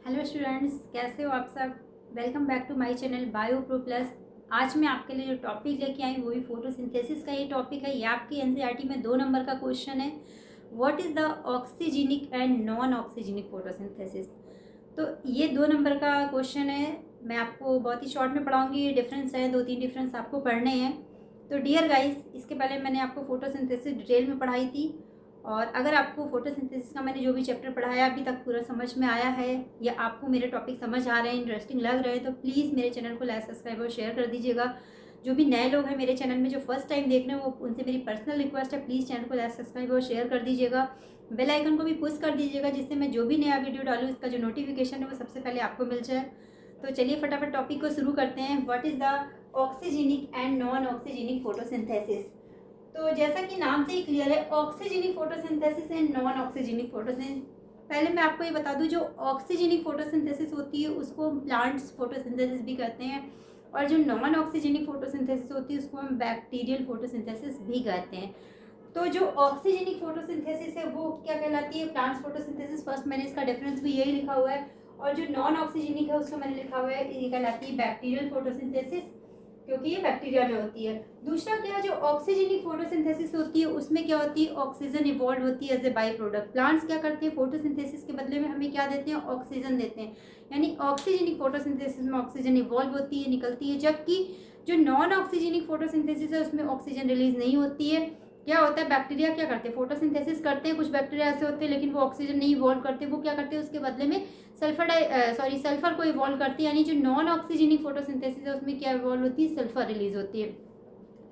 Hello students, कैसे हो आप सब। Welcome back to my channel bio pro plus. आज मैं आपके लिए जो टॉपिक लेके आई वो भी फोटोसिंथेसिस का ही टॉपिक है। ये आपकी एनसीईआरटी में 2 नंबर का क्वेश्चन है। What is the oxygenic and non oxygenic photosynthesis. तो ये 2 नंबर का क्वेश्चन है। मैं आपको बहुत ही शॉर्ट में पढ़ाऊँगी। डिफरेंस है, 2-3 डिफरेंस आपको पढ़ने हैं। तो डियर गाइस, इसके पहले मैंने आपको फोटोसिंथेसिस डिटेल में पढ़ाई थी। और अगर आपको फोटोसिंथेसिस का मैंने जो भी चैप्टर पढ़ाया अभी तक पूरा समझ में आया है या आपको मेरे टॉपिक समझ आ रहे हैं, इंटरेस्टिंग लग रहे हैं, तो प्लीज़ मेरे चैनल को लाइक, सब्सक्राइब और शेयर कर दीजिएगा। जो भी नए लोग हैं मेरे चैनल में, जो फर्स्ट टाइम देख रहे हैं, वो उनसे मेरी पर्सनल रिक्वेस्ट है, प्लीज़ चैनल को लाइक, सब्सक्राइब और शेयर कर दीजिएगा। बेल आइकन को भी पुश कर दीजिएगा, जिससे मैं जो भी नया वीडियो डालूँ इसका जो नोटिफिकेशन है वो सबसे पहले आपको मिल जाए। तो चलिए फटाफट टॉपिक को शुरू करते हैं। What is the oxygenic and non oxygenic photosynthesis. तो जैसा कि नाम से ही क्लियर है, oxygenic photosynthesis and non oxygenic photosynthesis. पहले मैं आपको ये बता दूं, जो ऑक्सीजेनिक फोटोसिंथेसिस होती है उसको प्लांट्स फोटोसिंथेसिस भी कहते हैं, और जो नॉन ऑक्सीजेनिक फोटोसिंथेसिस होती है उसको हम बैक्टीरियल फोटोसिंथेसिस भी कहते हैं। तो जो ऑक्सीजेनिक फोटोसिंथेसिस है वो क्या कहलाती है, प्लांट्स फोटोसिंथेसिस। फर्स्ट मैंने इसका डिफरेंस भी यही लिखा हुआ है। और जो नॉन ऑक्सीजेनिक है उसको मैंने लिखा हुआ है, ये कहलाती है बैक्टीरियल फोटोसिंथेसिस, क्योंकि ये बैक्टीरिया में होती है। दूसरा क्या, जो ऑक्सीजेनिक फोटोसिंथेसिस होती है उसमें क्या होती है, ऑक्सीजन इवॉल्व होती है as a byproduct. Plants क्या करते हैं, फोटोसिंथेसिस के बदले में हमें क्या देते हैं, ऑक्सीजन देते हैं। यानी ऑक्सीजेनिक फोटोसिंथेसिस में ऑक्सीजन इवॉल्व होती है, निकलती है, जबकि जो नॉन ऑक्सीजेनिक फोटोसिंथेसिस है उसमें ऑक्सीजन रिलीज नहीं होती है। क्या होता है, बैक्टीरिया क्या करते हैं, फोटोसिंथेसिस करते हैं। कुछ बैक्टीरिया ऐसे होते हैं लेकिन वो ऑक्सीजन नहीं इवॉल्व करते। वो क्या करते हैं, उसके बदले में सल्फर को इवॉल्व करती है। यानी जो नॉन ऑक्सीजेनिक फोटोसिंथेसिस है उसमें क्या इवॉल्व होती है, सल्फर रिलीज होती है।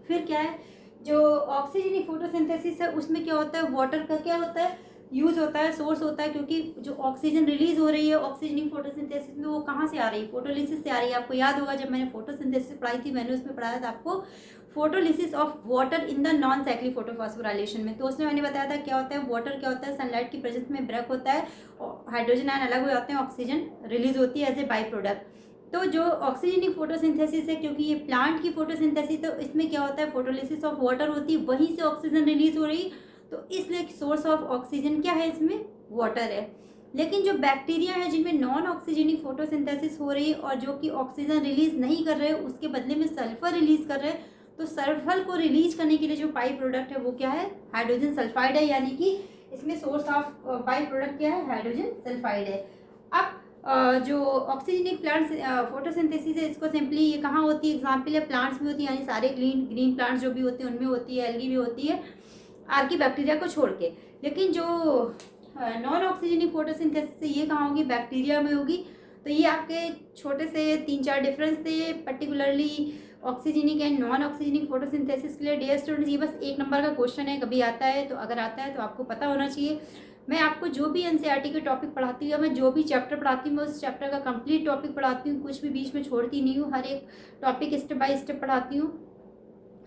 फिर क्या है, जो ऑक्सीजेनिक फोटोसिंथेसिस है उसमें क्या होता है, वाटर का क्या होता है, यूज होता है, सोर्स होता है। क्योंकि जो ऑक्सीजन रिलीज हो रही है ऑक्सीजनिक फोटोसिंथेसिस में, वो कहाँ से आ रही है, फोटोलिसिस से आ रही है। आपको याद होगा जब मैंने फोटोसिंथेसिस पढ़ाई थी, मैंने उसमें पढ़ाया था आपको photolysis of water in the non cyclic photophosphorylation में। तो उसमें मैंने बताया था क्या होता है, वाटर क्या होता है, सनलाइट की प्रेजेंस में ब्रेक होता है, हाइड्रोजन आयन अलग हो जाते हैं, ऑक्सीजन रिलीज होती है एज ए बाई प्रोडक्ट। तो जो ऑक्सीजनिक फोटोसिंथेसिस है, क्योंकि ये प्लांट की फोटोसिंथेसिस, तो इसमें क्या होता है, फोटोलिसिस ऑफ वाटर होती है, वहीं से ऑक्सीजन रिलीज हो रही, तो इसलिए सोर्स ऑफ ऑक्सीजन क्या है, इसमें वाटर है। लेकिन जो बैक्टीरिया है जिनमें नॉन ऑक्सीजनिक फोटोसिंथेसिस हो रही है और जो कि ऑक्सीजन रिलीज नहीं कर रहे हैं, उसके बदले में सल्फर रिलीज कर रहे हैं, तो सल्फर को रिलीज करने के लिए जो बाई प्रोडक्ट है वो क्या है, हाइड्रोजन सल्फाइड है। यानी कि इसमें सोर्स ऑफ बाई प्रोडक्ट क्या है, हाइड्रोजन सल्फाइड है। अब जो ऑक्सीजनिक प्लांट्स फोटोसिंथेसिस है, इसको सिंपली ये कहाँ होती है, एग्जाम्पल है प्लांट्स में होती है, यानी सारे ग्रीन प्लांट्स जो भी होते हैं उनमें होती है, एल्गी भी होती है, आर्की बैक्टीरिया को छोड़ के। लेकिन जो नॉन ऑक्सीजनिक फोटोसिंथेसिस है ये कहाँ होगी, बैक्टीरिया में होगी। तो ये आपके छोटे से 3-4 डिफरेंस थे particularly oxygenic and non oxygenic photosynthesis के लिए। डियर स्टूडेंट्स, ये बस 1 नंबर का क्वेश्चन है, कभी आता है तो, अगर आता है तो आपको पता होना चाहिए। मैं आपको जो भी एनसीईआरटी के टॉपिक पढ़ाती हूँ या मैं जो भी चैप्टर पढ़ाती हूँ, मैं उस चैप्टर का कंप्लीट टॉपिक पढ़ाती हूँ, कुछ भी बीच में छोड़ती नहीं हूँ, हर एक टॉपिक स्टेप बाय स्टेप पढ़ाती हूँ।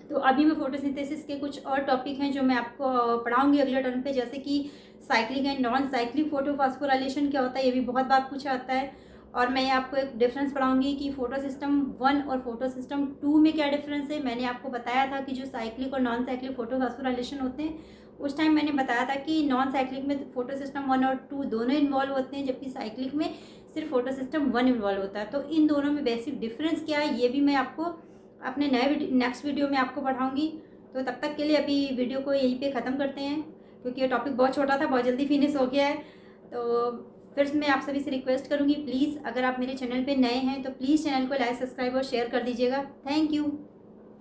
तो अभी मैं फोटोसिंथेसिस के कुछ और टॉपिक हैं जो मैं आपको पढ़ाऊंगी अगले टर्म पे, जैसे कि cyclic and non cyclic photophosphorylation क्या होता है, ये भी बहुत बार पूछा आता है। और मैं आपको एक डिफरेंस पढ़ाऊंगी कि फोटो सिस्टम 1 और फोटो सिस्टम 2 में क्या डिफरेंस है। मैंने आपको बताया था कि जो साइक्लिक और नॉन साइक्लिक फोटोफॉस्फोराइलेशन होते हैं, उस टाइम मैंने बताया था कि नॉन साइक्लिक में फोटो सिस्टम 1 और 2 दोनों इन्वॉल्व होते हैं, जबकि साइक्लिक में सिर्फ फोटो सिस्टम 1 इन्वॉल्व होता है। तो इन दोनों में बेसिक डिफरेंस क्या है, ये भी मैं आपको अपने नेक्स्ट वीडियो में आपको पढ़ाऊंगी। तो तब तक के लिए अभी वीडियो को यहीं पे ख़त्म करते हैं, क्योंकि ये टॉपिक बहुत छोटा था, बहुत जल्दी फिनिश हो गया है। तो फिर मैं आप सभी से रिक्वेस्ट करूंगी, प्लीज़ अगर आप मेरे चैनल पे नए हैं तो प्लीज़ चैनल को लाइक, सब्सक्राइब और शेयर कर दीजिएगा। Thank you.